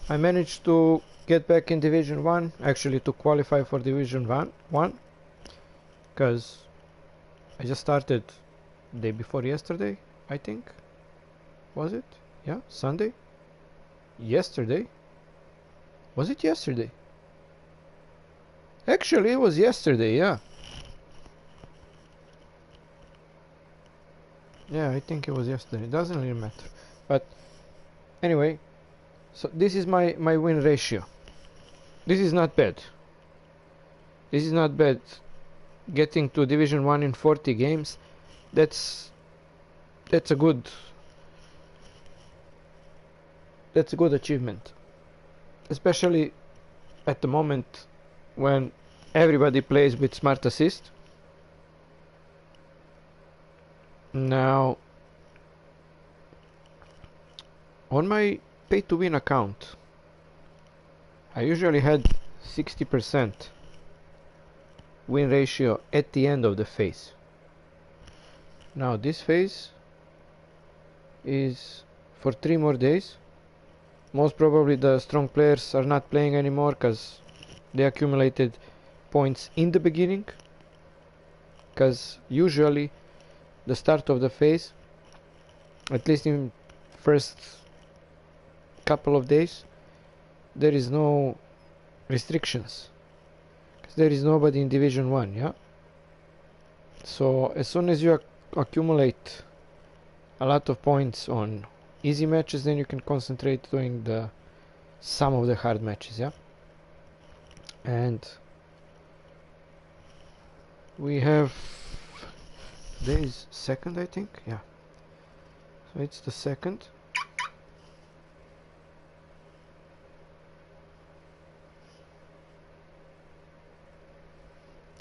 I managed to get back in Division 1, actually to qualify for Division 1, because I just started day before yesterday, I think. Was it? Yeah, Sunday? Yesterday? Was it yesterday? Actually, it was yesterday, yeah. Yeah, I think it was yesterday. It doesn't really matter. But anyway, so this is my win ratio. This is not bad. This is not bad. Getting to Division 1 in 40 games, that's a good achievement. Especially at the moment when everybody plays with smart assist. Now, on my pay to win account, I usually had 60% win ratio at the end of the phase. Now this phase is for 3 more days. Most probably the strong players are not playing anymore because they accumulated points in the beginning, because usually the start of the phase, at least in first couple of days, there is no restrictions because there is nobody in Division 1, yeah. So as soon as you accumulate a lot of points on easy matches, then you can concentrate doing some of the hard matches, yeah. And we have, there is second, I think, yeah. So it's the second.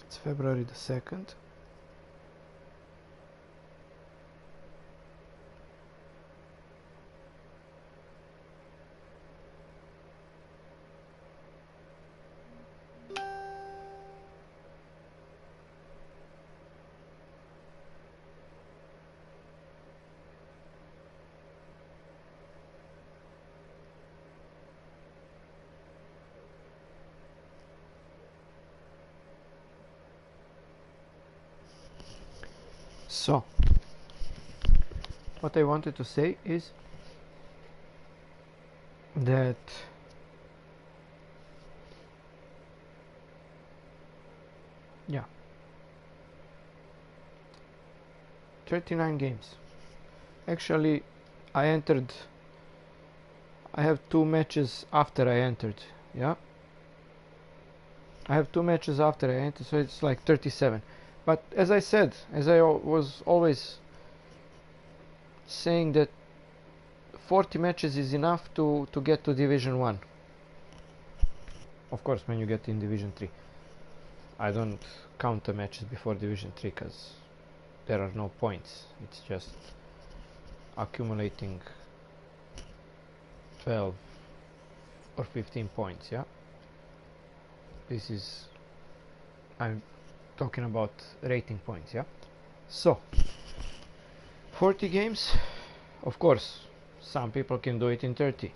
It's February the 2nd. So what I wanted to say is that yeah, 39 games. Actually, I have 2 matches after I entered, yeah. I have 2 matches after I entered, so it's like 37. But as I said, as I was always saying, that 40 matches is enough to get to Division 1. Of course, when you get in Division 3. I don't count the matches before Division 3 because there are no points. It's just accumulating 12 or 15 points, yeah. This is, I'm talking about rating points, yeah. So 40 games, of course some people can do it in 30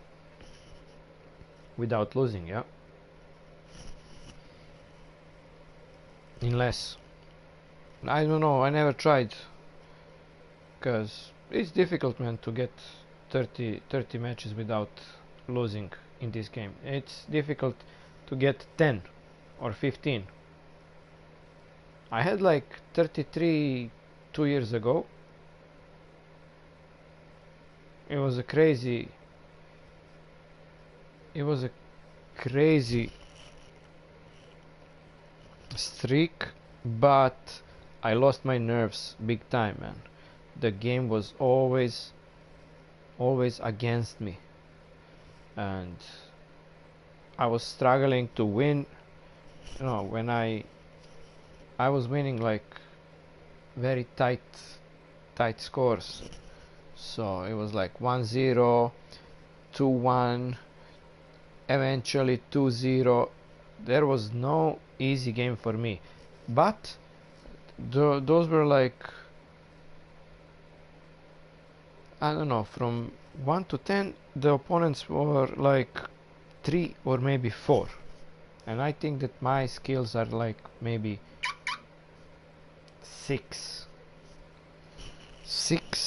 without losing, yeah. In less, I don't know, I never tried, because it's difficult, man, to get 30 matches without losing in this game. It's difficult to get 10 or 15. I had like 33 2 years ago. It was a crazy streak, but I lost my nerves big time, man. The game was always against me, and I was struggling to win. You know, when I was winning like very tight scores, so it was like 1-0, 2-1, eventually 2-0. There was no easy game for me, but those were like, I don't know, from 1 to 10 the opponents were like 3 or maybe 4, and I think that my skills are like maybe 6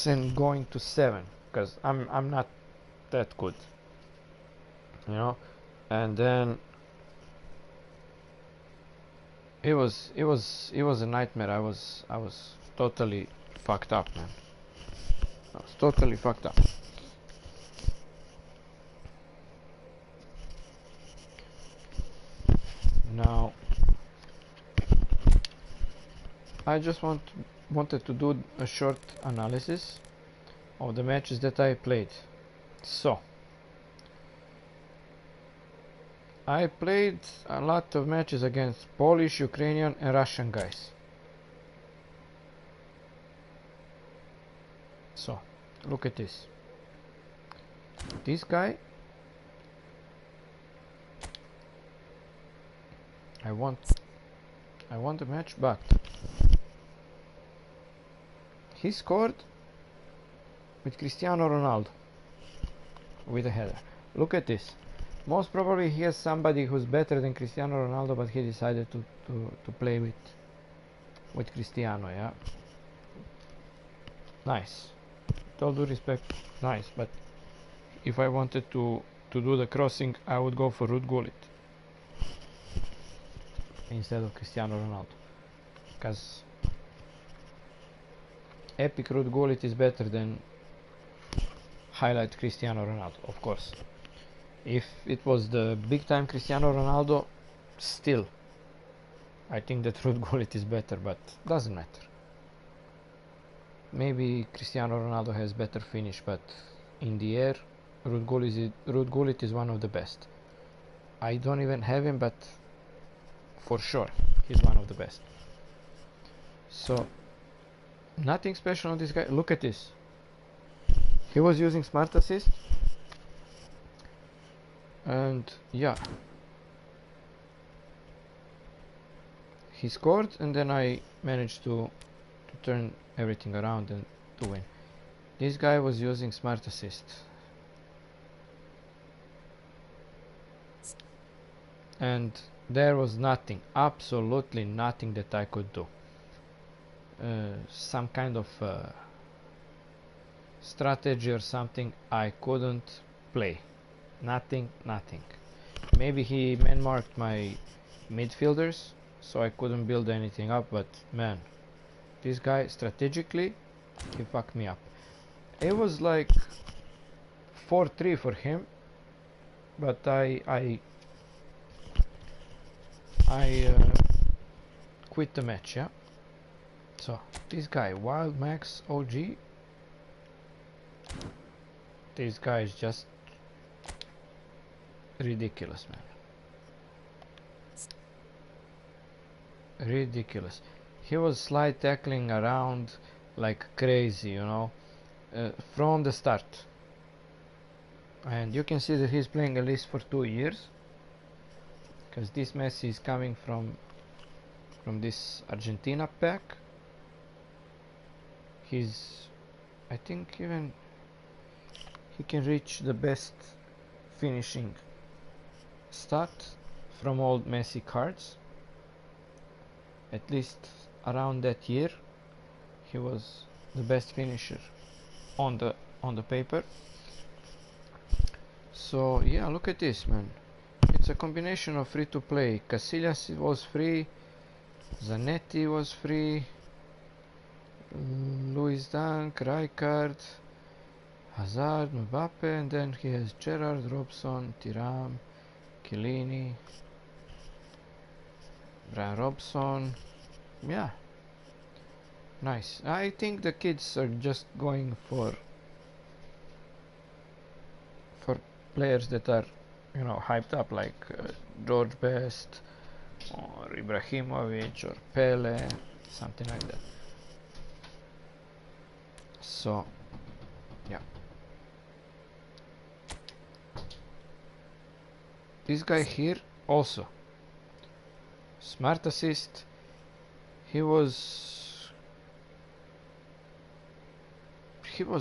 and going to 7, because I'm not that good, you know. And then it was a nightmare. I was totally fucked up, man. I was totally fucked up. Now I just wanted to do a short analysis of the matches that I played. So I played a lot of matches against Polish, Ukrainian and Russian guys. So look at this. This guy, I won the match, but he scored with Cristiano Ronaldo with a header. Look at this. Most probably he has somebody who's better than Cristiano Ronaldo, but he decided to play with Cristiano, yeah. Nice. With all due respect, nice, but if I wanted to do the crossing, I would go for Ruud Gullit instead of Cristiano Ronaldo, because epic Ruud Gullit is better than highlight Cristiano Ronaldo, of course. If it was the big time Cristiano Ronaldo, still I think that Ruud Gullit is better, but doesn't matter. Maybe Cristiano Ronaldo has better finish, but in the air Ruud Gullit is one of the best. I don't even have him, but for sure he's one of the best. So nothing special on this guy. Look at this. He was using smart assist, and yeah, he scored, and then I managed to turn everything around and to win. This guy was using smart assist, and there was nothing, absolutely nothing that I could do. Some kind of strategy or something I couldn't play. Nothing. Maybe he man marked my midfielders, so I couldn't build anything up, but man, this guy strategically, he fucked me up. It was like 4-3 for him, but I quit the match, yeah. So this guy, Wild Max OG, this guy is just ridiculous, man. Ridiculous. He was slide tackling around like crazy, you know, from the start. And you can see that he's playing at least for 2 years, because this Messi is coming from this Argentina pack. He's, I think, even he can reach the best finishing stat from all Messi cards. At least around that year he was the best finisher on the paper. So yeah, look at this, man. It's a combination of free to play. Casillas was free, Zanetti was free, Luis Dunk, Rijkaard, Hazard, Mbappe, and then he has Gerrard, Robson, Thuram, Chiellini, Brian Robson. Yeah, nice. I think the kids are just going for players that are, you know, hyped up, like George Best or Ibrahimovic or Pele, something like that. So yeah, this guy here also smart assist. He was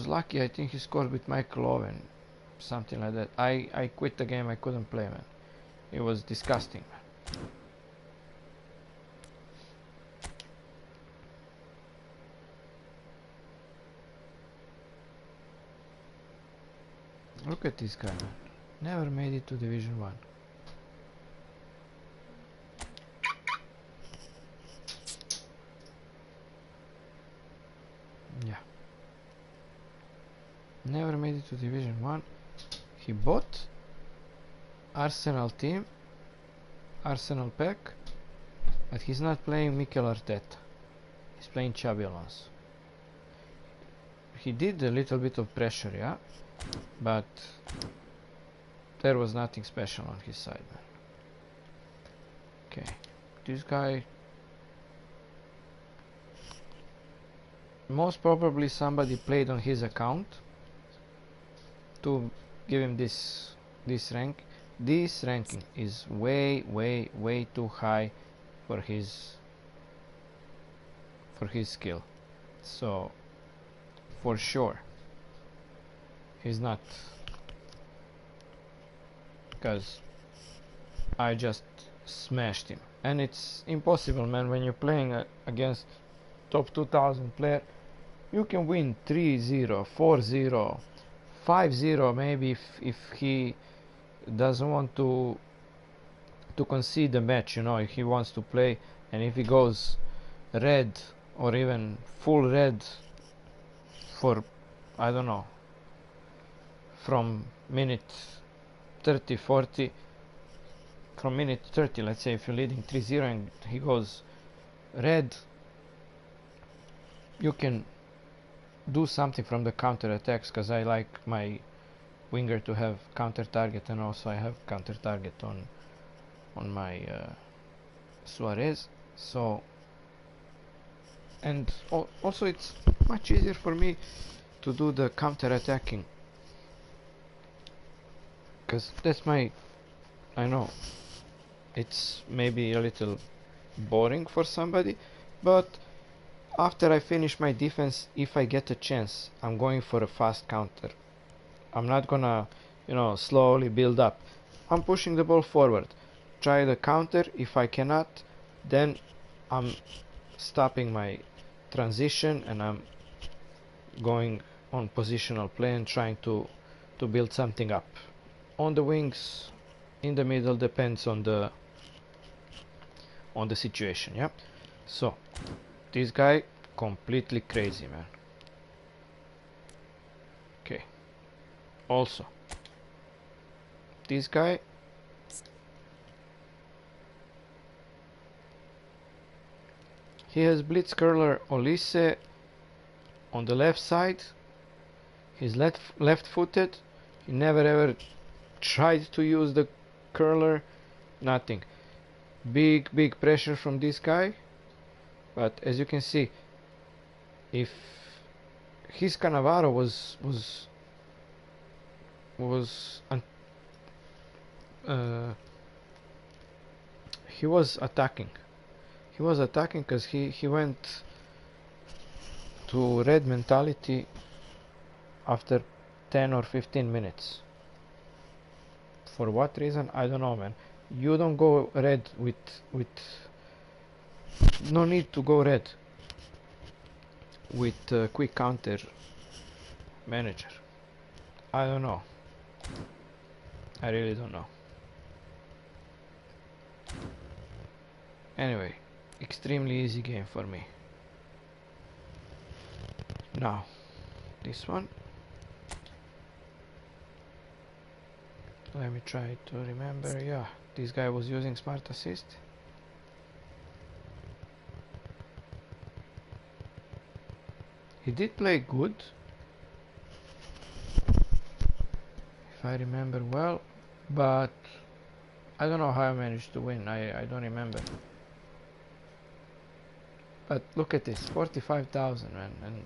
lucky. I think he scored with Michael Owen. something like that. I quit the game. I couldn't play, man. It was disgusting, man. Look at this guy, man. Never made it to Division 1. Yeah. Never made it to Division 1. He bought Arsenal team, Arsenal pack, but he's not playing Mikel Arteta. He's playing Xabi Alonso. He did a little bit of pressure, yeah, but there was nothing special on his side, man. Okay, this guy, most probably somebody played on his account to give him this rank. This ranking is way too high for his skill, so for sure he's not, because I just smashed him, and it's impossible, man. When you're playing against top 2000 player, you can win 3-0, 4-0, 5-0 maybe if he doesn't want to concede the match, you know, if he wants to play, and if he goes red or even full red for, I don't know, from minute 30, 40, from minute 30, let's say, if you're leading 3-0 and he goes red, you can do something from the counter attacks, because I like my winger to have counter target, and also I have counter target on my Suarez. So, and also it's much easier for me to do the counter attacking, because that's my, I know it's maybe a little boring for somebody, but after I finish my defense, if I get a chance, I'm going for a fast counter. I'm not gonna, you know, slowly build up. I'm pushing the ball forward. Try the counter. If I cannot, then I'm stopping my transition and I'm going on positional play and trying to build something up. On the wings, in the middle, depends on the situation, yeah? So, this guy, completely crazy, man. Okay. Also, this guy, he has blitz curler Olise on the left side. He's left-footed. He never ever tried to use the curler. Nothing. Big pressure from this guy. But as you can see, if his Cannavaro he was attacking. He was attacking because he went to red mentality after 10 or 15 minutes. For what reason? I don't know, man. You don't go red with no need to go red with quick counter manager. I don't know. I really don't know. Anyway, extremely easy game for me. Now, this one. Let me try to remember. Yeah, this guy was using smart assist. He did play good, if I remember well, but I don't know how I managed to win. I don't remember. But look at this, 45,000, man, and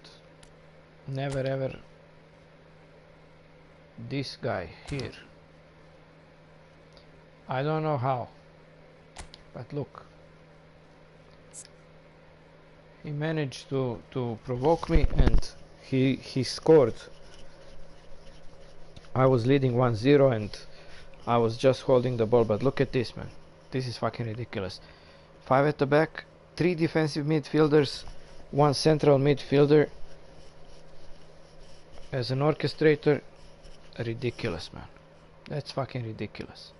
never ever this guy here. I don't know how, but look, he managed to provoke me, and he scored I was leading 1-0 and I was just holding the ball, but look at this, man. This is fucking ridiculous. 5 at the back, 3 defensive midfielders, 1 central midfielder as an orchestrator. Ridiculous, man. That's fucking ridiculous.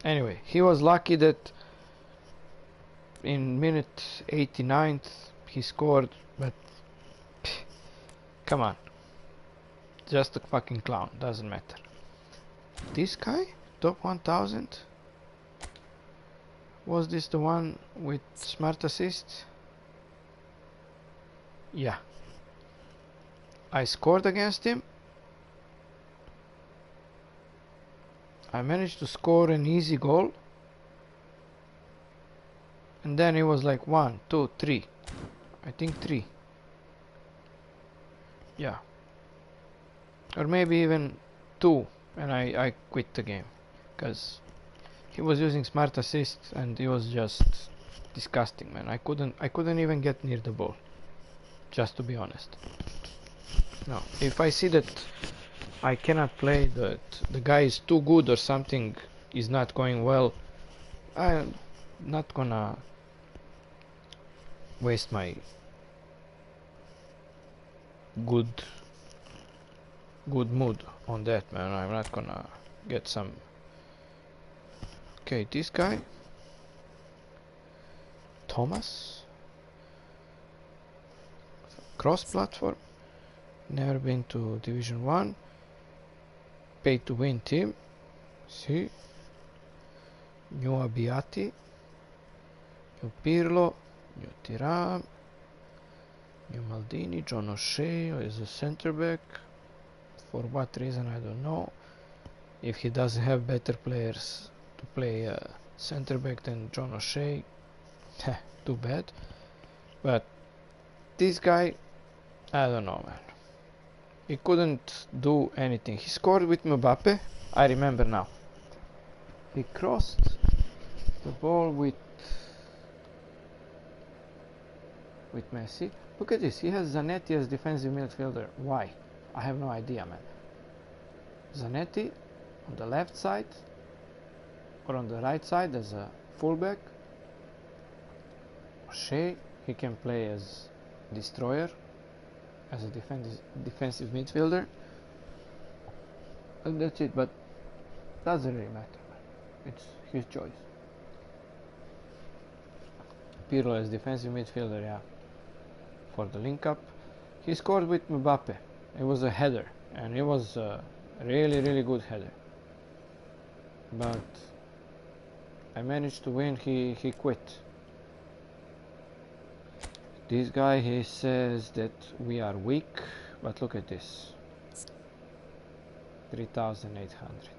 Anyway, he was lucky that in minute 89th he scored, but come on. Just a fucking clown, doesn't matter. This guy? Top 1000? Was this the one with smart assist? Yeah. I scored against him. I managed to score an easy goal. And then it was like 1, 2, 3. I think 3. Yeah. Or maybe even 2. And I quit the game. Because he was using smart assist and it was just disgusting, man. I couldn't even get near the ball. Just to be honest. No, if I see that I cannot play, that the guy is too good or something is not going well, I'm not gonna waste my good mood on that, man. I'm not gonna get some. Okay, this guy Thomas, cross platform, never been to Division 1, pay to win team. See, new Abbiati, new Pirlo, new Tiram, new Maldini, John O'Shea is a centre back. For what reason I don't know. If he doesn't have better players to play centre back than John O'Shea, too bad. But this guy, I don't know, man. He couldn't do anything. He scored with Mbappe, I remember now. He crossed the ball with Messi. Look at this, he has Zanetti as defensive midfielder. Why? I have no idea, man. Zanetti on the left side or on the right side as a fullback. O'Shea, he can play as destroyer, as a defensive midfielder, and that's it. But doesn't really matter, man. It's his choice. Pirlo as defensive midfielder, yeah, for the link up. He scored with Mbappe. It was a header, and it was a really good header. But I managed to win. He quit. This guy, he says that we are weak, but look at this. 3,800.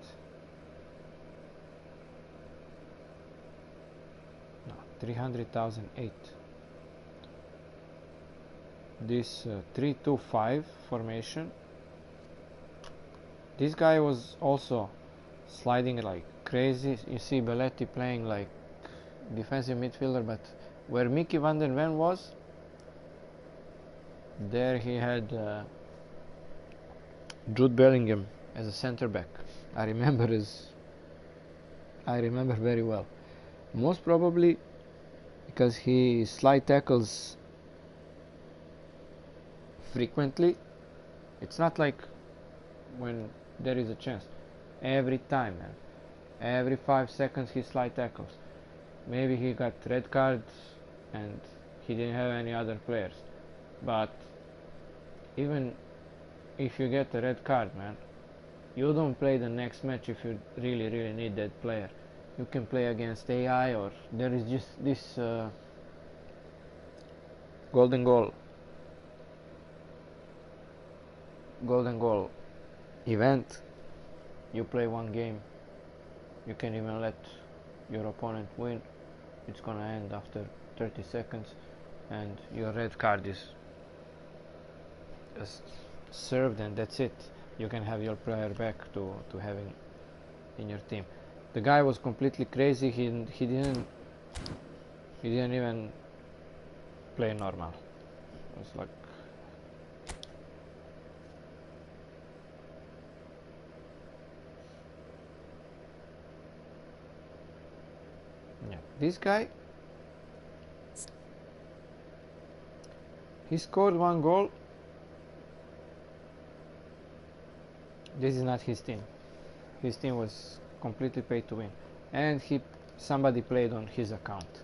No, 300,008. This 3-2-5 formation. This guy was also sliding like crazy. You see Belletti playing like defensive midfielder, but where Mickey van der Ven was, there he had Jude Bellingham as a center back. I remember very well. Most probably because he slide tackles frequently. It's not like when there is a chance. Every time, man. Every 5 seconds he slide tackles. Maybe he got red cards and he didn't have any other players. But even if you get a red card, man, you don't play the next match if you really need that player. You can play against AI, or there is just this golden goal event. You play one game, you can even let your opponent win. It's gonna end after 30 seconds and your red card is just served, and that's it. You can have your player back to having in your team. The guy was completely crazy. He didn't even play normal. It was like This guy, he scored 1 goal. This is not his team. His team was completely paid to win, and somebody played on his account.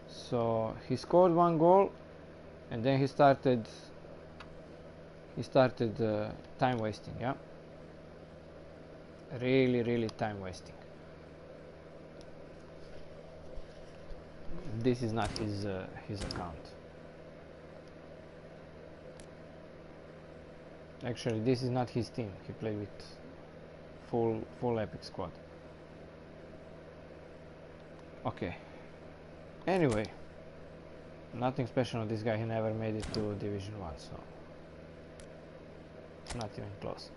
So he scored 1 goal, and then he started time wasting. Yeah, really time wasting. This is not his account. Actually, this is not his team. He played with full epic squad. Okay. Anyway, nothing special on this guy. He never made it to Division 1, so it's not even close.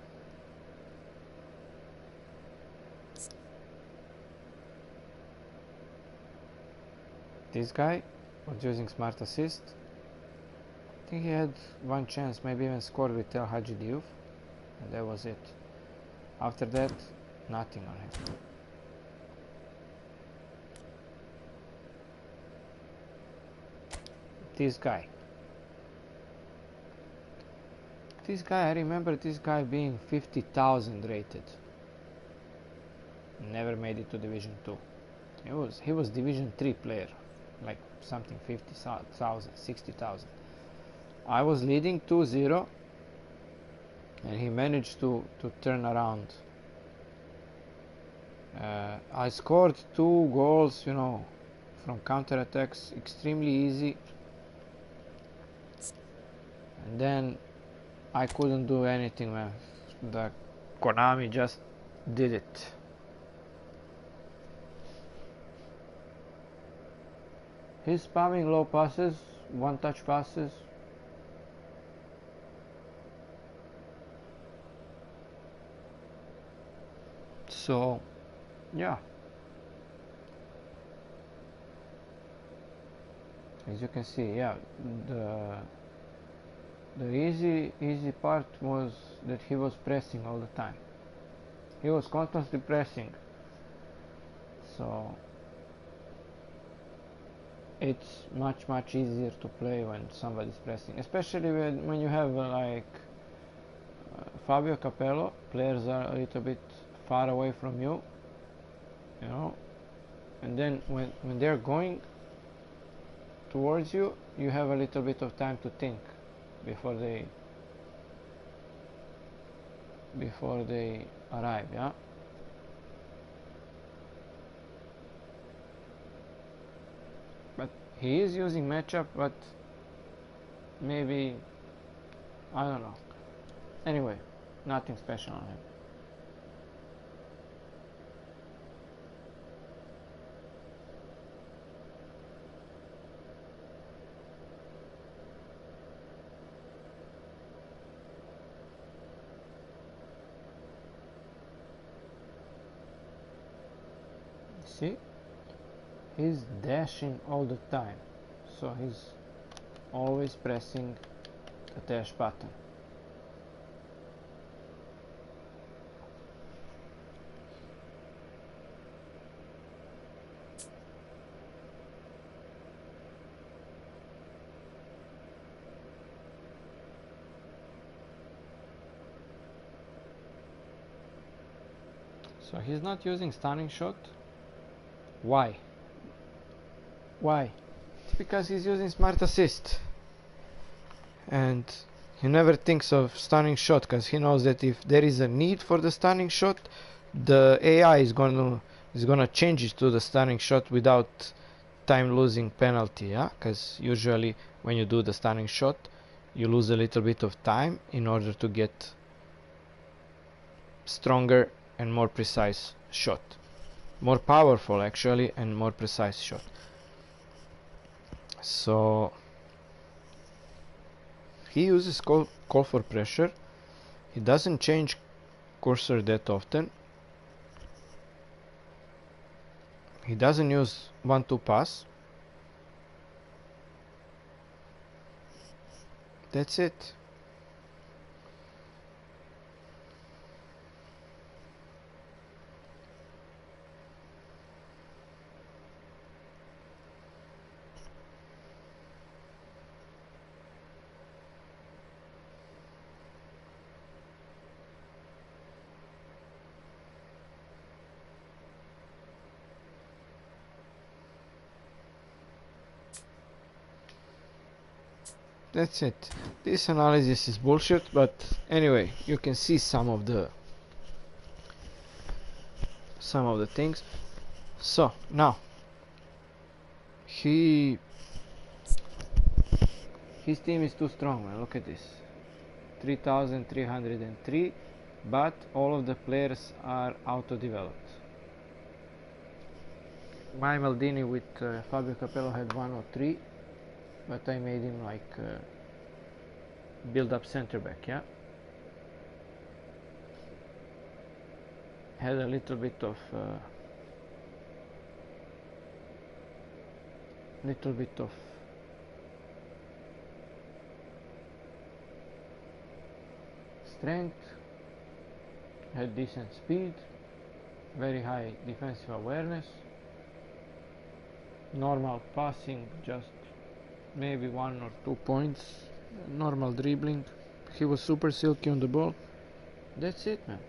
This guy was using smart assist. I think he had one chance, maybe even scored with El Hadji Diouf, and that was it. After that, nothing on him. This guy, I remember this guy being 50,000 rated. Never made it to Division 2. He was Division 3 player, like something 50,000, 60,000. I was leading 2-0, and he managed to turn around. I scored 2 goals, from counter-attacks, extremely easy. And then I couldn't do anything, man. The Konami just did it. He's spamming low passes, one-touch passes. So, yeah. As you can see, yeah, the easy part was that he was pressing all the time. He was constantly pressing. So it's much easier to play when somebody's pressing, especially when you have Fabio Capello. Players are a little bit far away from you, and then when they're going towards you, you have a little bit of time to think before they arrive. Yeah. But he is using matchup, but maybe, I don't know. Anyway, nothing special on him. See? He's dashing all the time, so he's always pressing the dash button. So he's not using stunning shot. Why? It's because he's using smart assist, and he never thinks of stunning shot because he knows that if there is a need for the stunning shot, the AI is gonna change it to the stunning shot without time losing penalty. Yeah, because usually when you do the stunning shot, you lose a little bit of time in order to get stronger and more precise shot, more powerful actually, and more precise shot. So he uses call for pressure. He doesn't change cursor that often. He doesn't use 1-2 pass. That's it. that's it. This analysis is bullshit, but anyway, you can see some of the things. So now his team is too strong, man. Look at this, 3,303, but all of the players are auto-developed. My Maldini with Fabio Capello had 103, but I made him like build-up center back, yeah. Had a little bit of strength, had decent speed, very high defensive awareness, normal passing, just maybe 1 or 2 points, normal dribbling. He was super silky on the ball. That's it, man.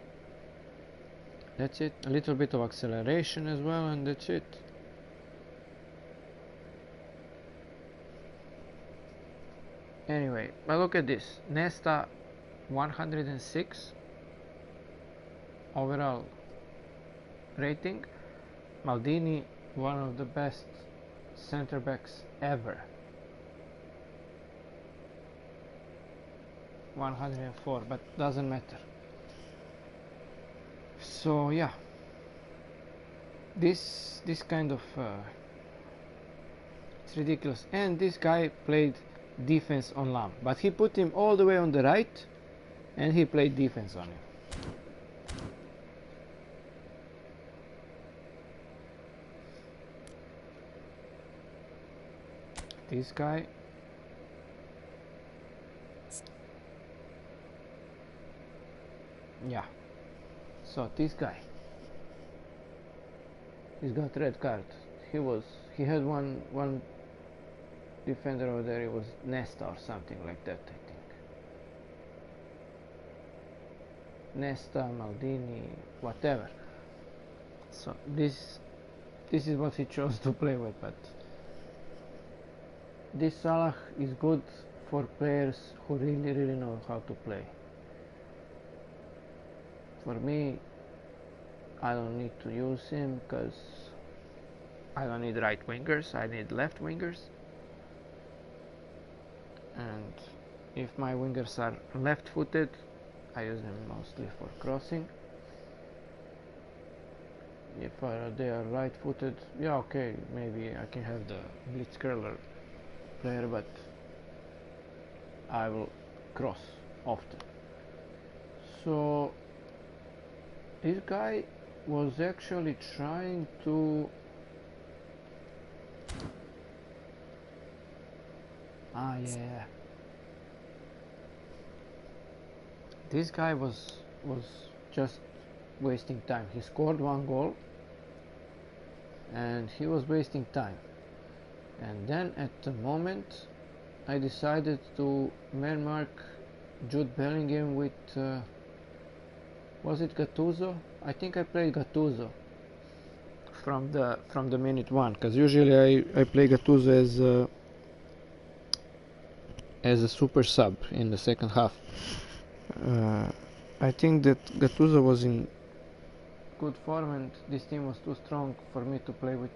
That's it. A little bit of acceleration as well, and that's it. Anyway, but look at this. Nesta 106 overall rating. Maldini, one of the best center backs ever, 104, but doesn't matter. So yeah, this kind of it's ridiculous. And this guy played defense on Lam, but he put him all the way on the right and he played defense on him. This guy, yeah. So this guy, he's got red card. He had one defender over there. It was Nesta or something like that, I think. Nesta, Maldini, whatever. So this is what he chose to play with. But this Salah is good for players who really know how to play. For me, I don't need to use him because I don't need right wingers, I need left wingers. And if my wingers are left footed, I use them mostly for crossing. If they are right footed, yeah, okay, maybe I can have the blitz curler player, but I will cross often. So this guy was actually trying to yeah, this guy was just wasting time. He scored 1 goal and he was wasting time, and then at the moment I decided to man mark Jude Bellingham with was it Gattuso? I think I played Gattuso from the minute 1, because usually I play Gattuso as a super sub in the second half. I think that Gattuso was in good form and this team was too strong for me to play with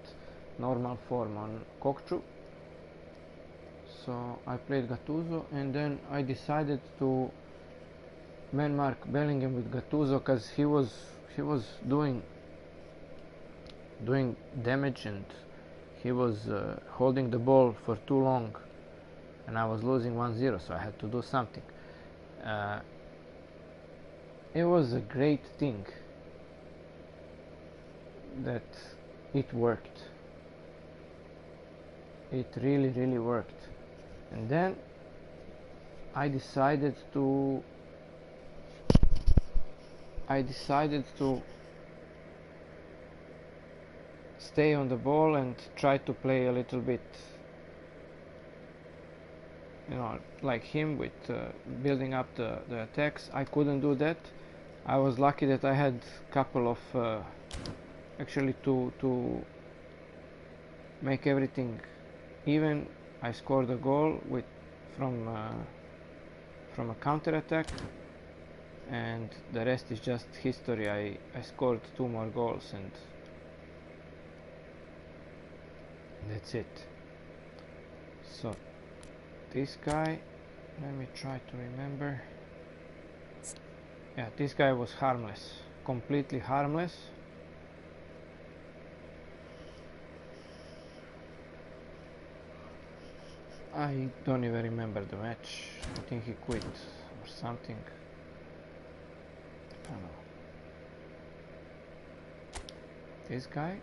normal form on Kokchu. So I played Gattuso, and then I decided to man mark Bellingham with Gattuso because he was doing damage, and he was holding the ball for too long, and I was losing 1-0, so I had to do something. It was a great thing that it worked. It really worked. And then I decided to stay on the ball and try to play a little bit, like him, with building up the attacks. I couldn't do that. I was lucky that I had a couple of actually to make everything even. I scored a goal with from a counter attack, and the rest is just history. I scored 2 more goals and that's it. So this guy, let me try to remember. Yeah, this guy was harmless, completely harmless. I don't even remember the match. I think he quit or something. I don't know. This guy.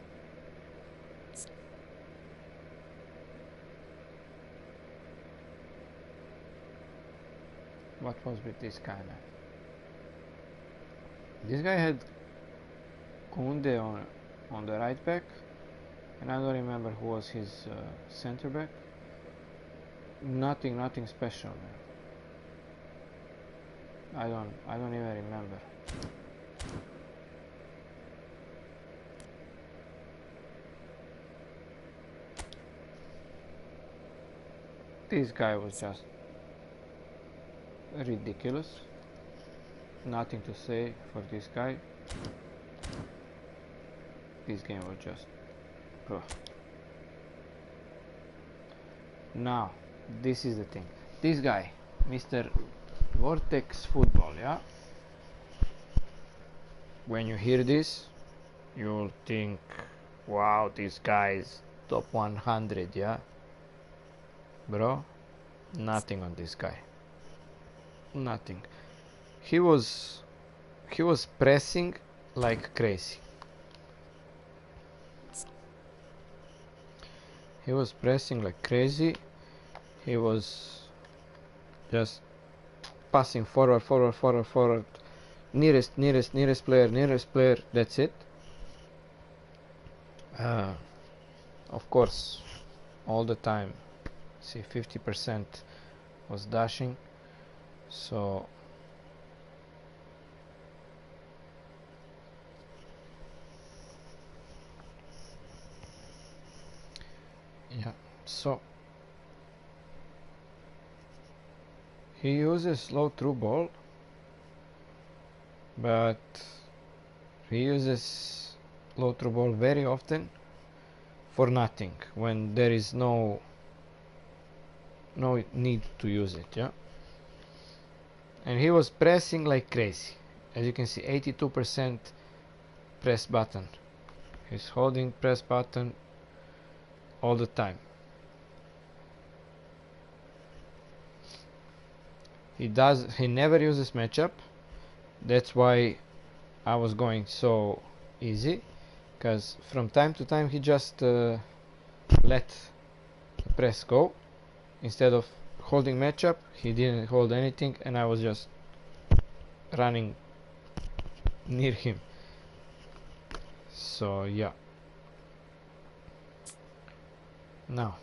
What was with this guy, man? This guy had Kunde on the right back, and I don't remember who was his center back. Nothing special, man. I don't even remember. This guy was just ridiculous. Nothing to say for this guy. This game was just Now this is the thing. This guy, Mr. Vortex Football, yeah? When you hear this, you'll think, wow, this guy is top 100, yeah? Bro, nothing on this guy. Nothing. He was pressing like crazy. He was pressing like crazy. He was just passing forward. Nearest player. That's it. Of course, all the time. See, 50% was dashing. So yeah, so he uses low through ball, but he uses low through ball very often for nothing when there is no need to use it, yeah. And he was pressing like crazy. As you can see, 82% press button. He's holding press button all the time. He never uses matchup. That's why I was going so easy, because from time to time he just let the press go. Instead of holding matchup, he didn't hold anything, and I was just running near him. So yeah. Now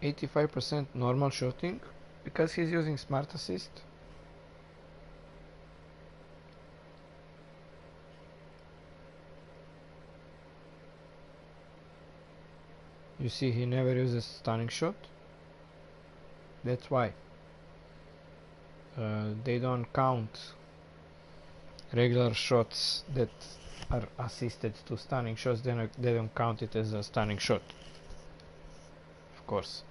85% normal shooting because he's using smart assist. You see, he never uses stunning shot. That's why they don't count regular shots that are assisted to stunning shots. They don't count it as a stunning shot, of course.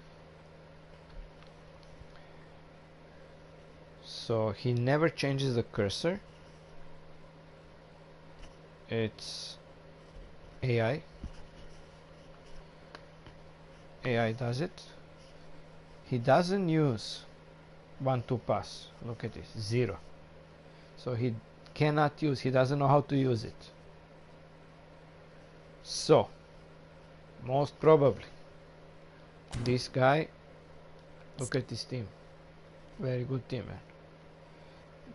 So he never changes the cursor. It's AI does it. He doesn't use 1-2 pass. Look at this, 0. So he cannot use, he doesn't know how to use it. So most probably this guy, look at this team, very good team, man.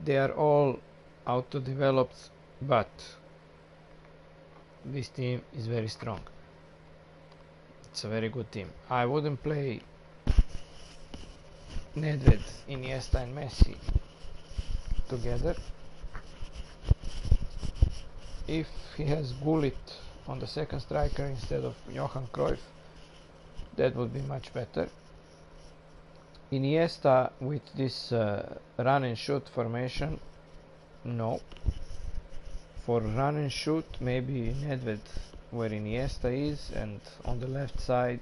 They are all auto-developed, but this team is very strong. It's a very good team. I wouldn't play Nedved, Iniesta and Messi together. if he has Gullit on the second striker instead of Johan Cruyff, that would be much better. Iniesta with this run and shoot formation, no. For run and shoot, maybe Nedved where Iniesta is, and on the left side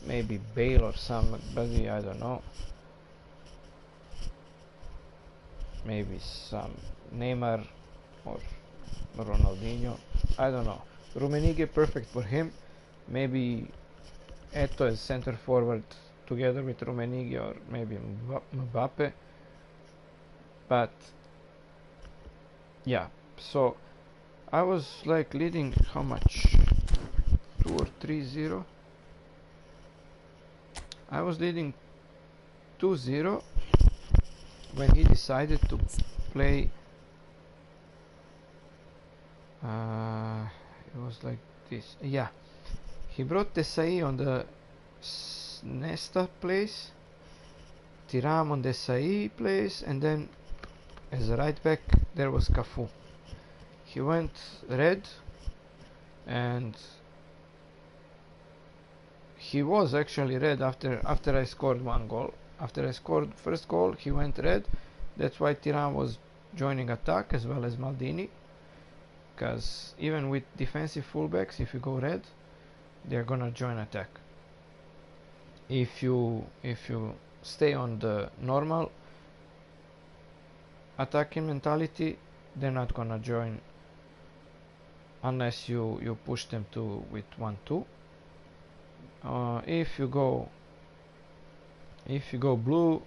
maybe Bale or somebody, I don't know. Maybe some Neymar or Ronaldinho, I don't know. Rummenigge perfect for him. Maybe Eto as center forward together with Rummenigge, or maybe Mbappe. But yeah, so I was like leading how much? 2 or 3-0. I was leading 2-0 when he decided to play. It was like this. Yeah, he brought Desai on the Nesta place, Thuram on Desai place, and then as a right back there was Cafu. He went red, and he was actually red after I scored one goal. After I scored first goal, he went red. That's why Thuram was joining attack as well as Maldini, because even with defensive fullbacks, if you go red, they're gonna join attack. If you stay on the normal attacking mentality, they're not gonna join unless you push them to with 1-2. If you go blue,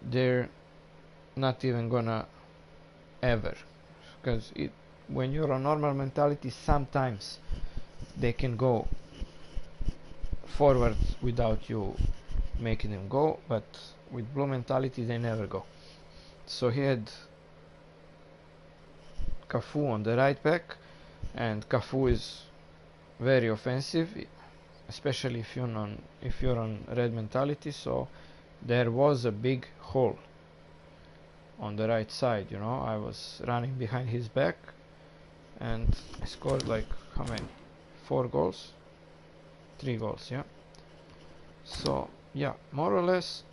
they're not even gonna ever, because when you're on normal mentality, sometimes they can go forward without you making them go, but with blue mentality they never go. So he had Cafu on the right back, and Cafu is very offensive, especially if you're on red mentality. So there was a big hole on the right side, I was running behind his back, and I scored like how many? 4 goals? 3 goals, yeah. So yeah, more or less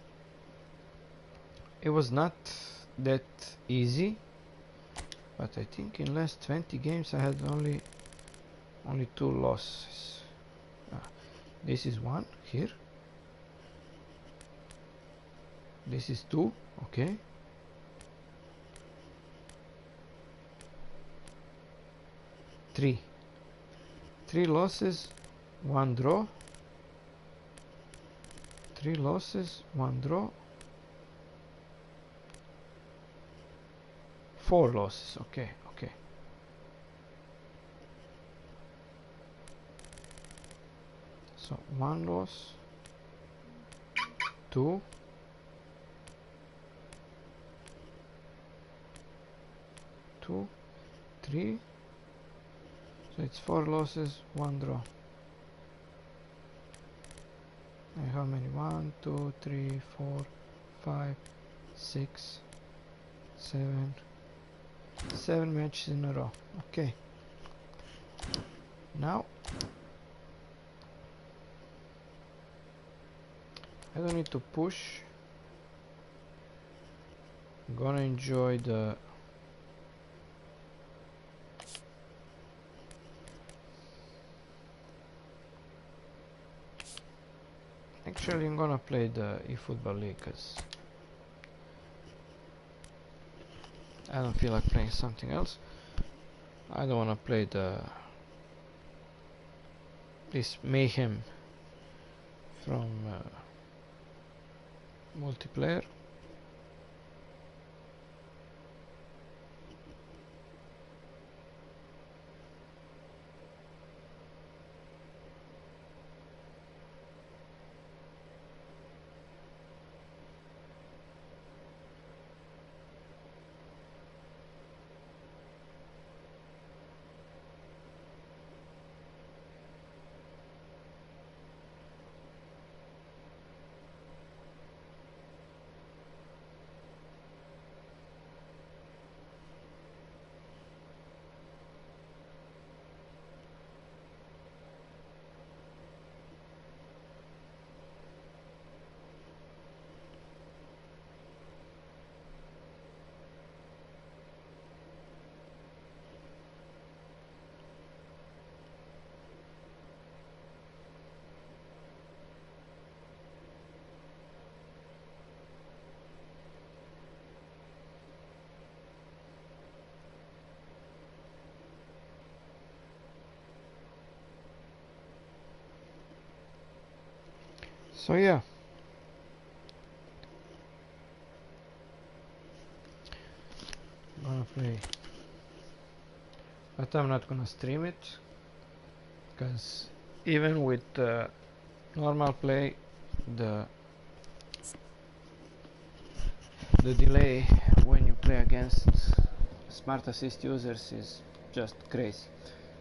it was not that easy, but I think in last 20 games I had only 2 losses. This is 1 here, this is 2, okay. Three losses, 1 draw. 3 losses, 1 draw. 4 losses, okay. So 1 loss, 2, 3. So it's 4 losses, 1 draw. And how many? 1, 2, 3, 4, 5, 6, 7. 7 matches in a row. Okay. Now I don't need to push. I'm gonna enjoy the actually I'm gonna play the eFootball League because I don't feel like playing something else. I don't wanna play this mayhem from multiplayer. So yeah, gonna play, but I'm not gonna stream it, because even with normal play, the delay when you play against smart assist users is just crazy.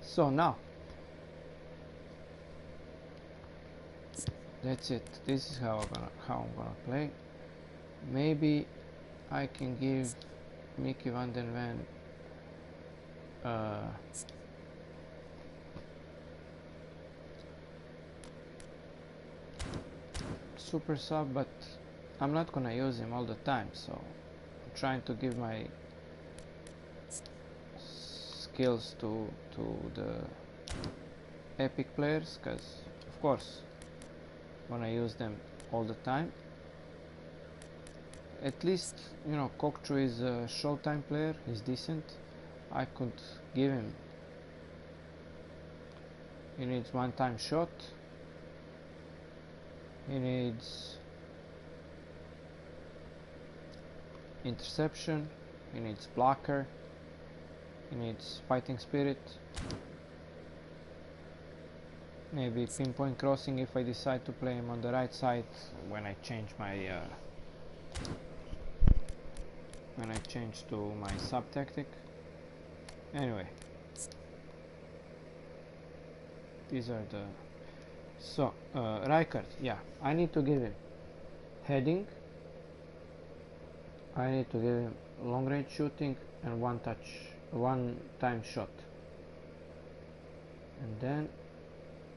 So now that's it. This is how I'm gonna play. Maybe I can give Mickey van den Ven super sub, but I'm not gonna use him all the time, so I'm trying to give my skills to the epic players, because of course I'm gonna use them all the time. At least, you know, Kokchu is a showtime player, he's decent. I could give him, he needs one time shot, he needs interception, he needs blocker, he needs fighting spirit, maybe pinpoint crossing if I decide to play him on the right side when I change my to my sub tactic. Anyway, these are the Rijkaard, yeah, I need to give him heading, I need to give him long range shooting and one time shot, and then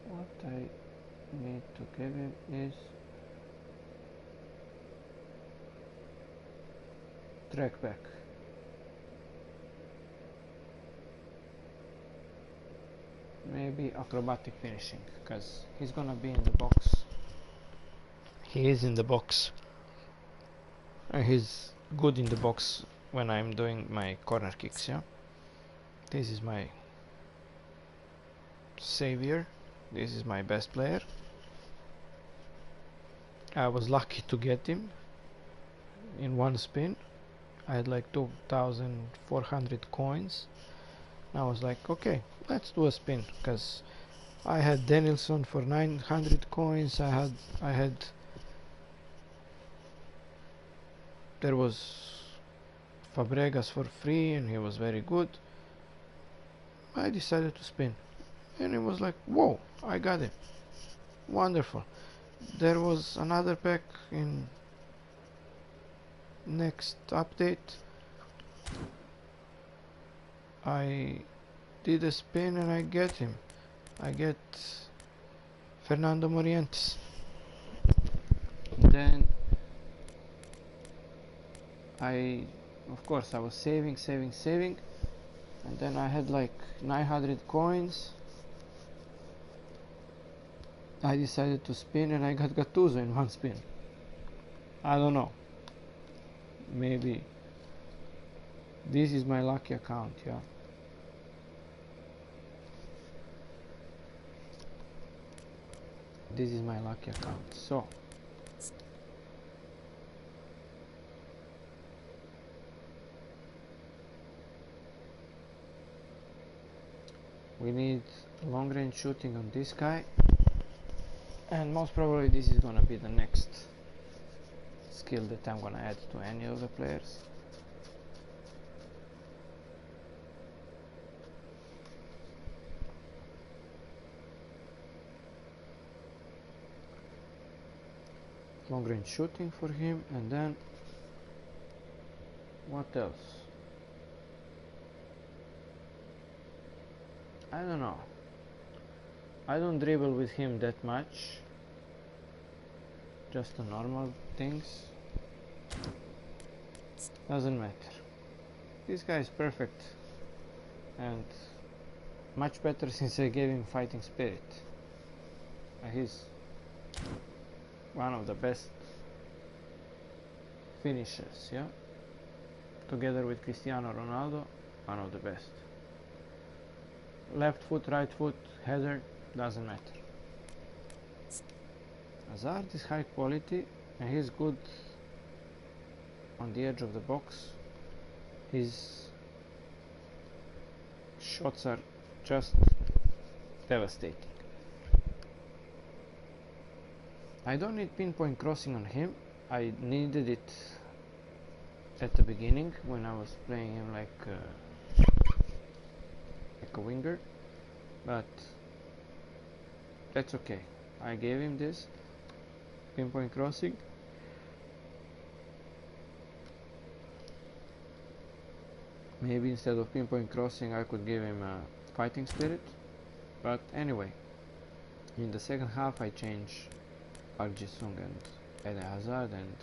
what I need to give him is track back. Maybe acrobatic finishing, because he's gonna be in the box. He is in the box. He's good in the box when I'm doing my corner kicks, yeah? This is my savior. This is my best player. I was lucky to get him in one spin. I had like 2,400 coins. I was like, okay, let's do a spin, because I had Danielson for 900 coins. There was Fabregas for free and he was very good. I decided to spin and it was like, whoa, I got him. Wonderful. There was another pack in next update. I did a spin and I get him. I get Fernando Morientes. Then of course I was saving, and then I had like 900 coins. I decided to spin and I got Gattuso in one spin. I don't know, maybe this is my lucky account, yeah. This is my lucky account. So we need long range shooting on this guy, and most probably this is gonna be the next skill that I'm gonna add to any of the players. Long range shooting for him, and then what else? I don't know. I don't dribble with him that much. Just the normal things. Doesn't matter. This guy is perfect and much better since I gave him fighting spirit. He's one of the best finishers, yeah? Together with Cristiano Ronaldo, one of the best. Left foot, right foot, header, doesn't matter. Hazard is high quality and he's good on the edge of the box. His shots are just devastating. I don't need pinpoint crossing on him. I needed it at the beginning when I was playing him like a winger, but that's okay. I gave him this pinpoint crossing. Maybe instead of pinpoint crossing I could give him a fighting spirit, but anyway, in the second half I changed Park Ji-sung and Eden Hazard, and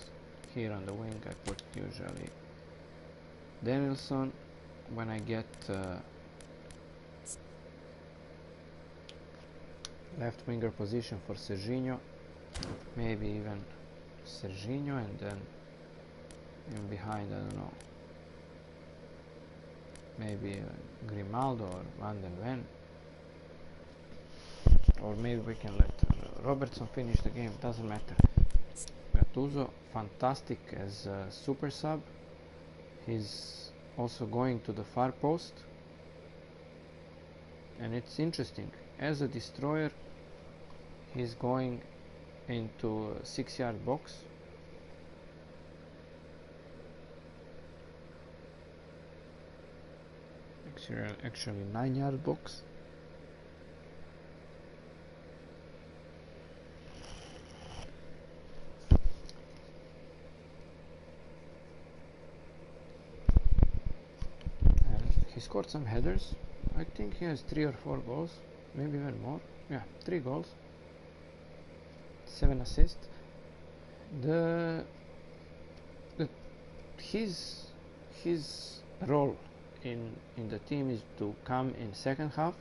here on the wing I put usually Danielson. When I get left winger position for Serginho, maybe even Serginho, and then in behind, I don't know, maybe Grimaldo or Van den Ven, or maybe we can let Robertson finish the game, doesn't matter. Gattuso, fantastic as a super sub. He's also going to the far post, and it's interesting, as a destroyer he's going into a 6-yard box. Actually 9-yard box. He scored some headers. I think he has 3 or 4 goals, maybe even more. Yeah, 3 goals, 7 assists. His role in the team is to come in second half,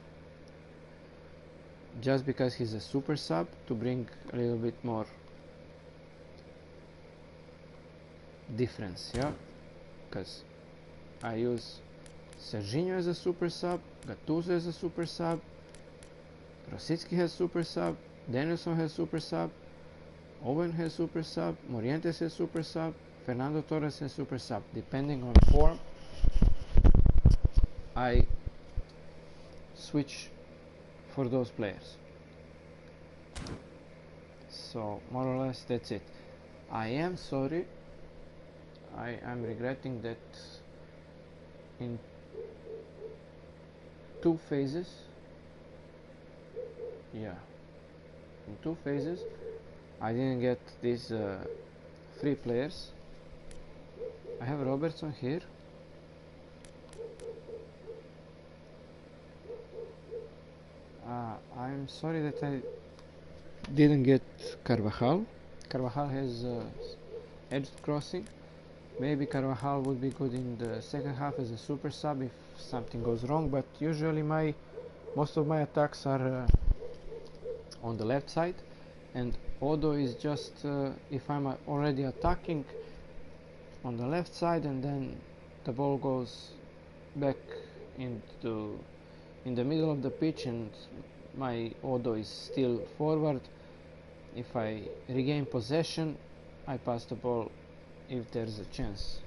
just because he's a super sub, to bring a little bit more difference, yeah, because I use Serginho as a super sub, Gattuso as a super sub, Rosicki has super sub, Danielson has super sub, Owen has super sub, Morientes has super sub, Fernando Torres has super sub. Depending on form, I switch for those players. So more or less that's it. I am sorry, I'm regretting that in 2 phases, yeah, in 2 phases I didn't get these 3 players. I have Robertson here. I'm sorry that I didn't get Carvajal. Carvajal has edged crossing. Maybe Carvajal would be good in the second half as a super sub if something goes wrong, but usually most of my attacks are on the left side, and Odo is just if I'm already attacking on the left side and then the ball goes back in the middle of the pitch and my Odo is still forward, if I regain possession I pass the ball if there's a chance,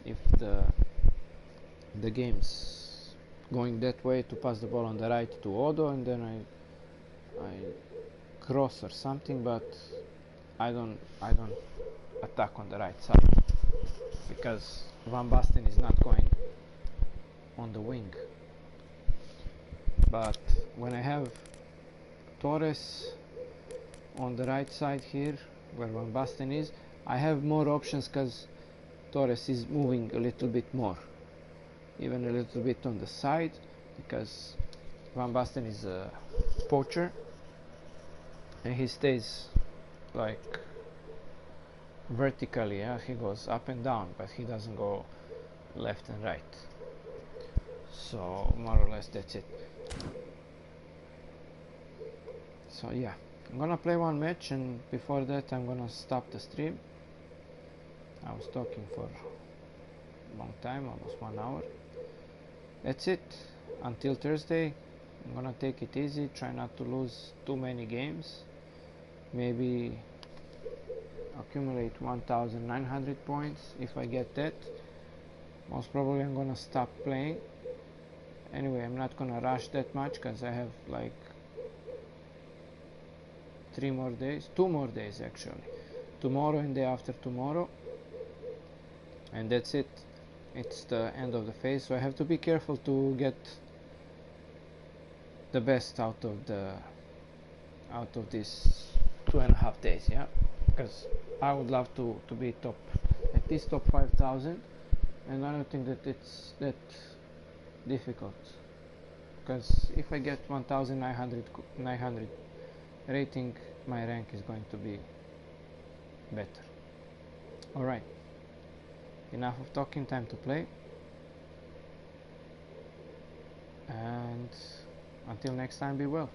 if the game's going that way, to pass the ball on the right to Odo, and then I cross or something, but I don't attack on the right side because Van Basten is not going on the wing. But when I have Torres on the right side here where Van Basten is, I have more options because Torres is moving a little bit more, even a little bit on the side, because Van Basten is a poacher and he stays like vertically, yeah, he goes up and down, but he doesn't go left and right. So more or less that's it. So yeah, I'm gonna play one match, and before that I'm gonna stop the stream. I was talking for a long time, almost 1 hour. That's it. Until Thursday, I'm gonna take it easy, try not to lose too many games, maybe accumulate 1900 points. If I get that, most probably I'm gonna stop playing. Anyway, I'm not gonna rush that much because I have like 2 more days actually, tomorrow and day after tomorrow, and that's it. It's the end of the phase, so I have to be careful to get the best out of this 2.5 days, yeah, because I would love to be top, at least top 5000, and I don't think that it's that difficult, because if I get 1900 rating, my rank is going to be better. Alright, enough of talking, time to play, and until next time, be well.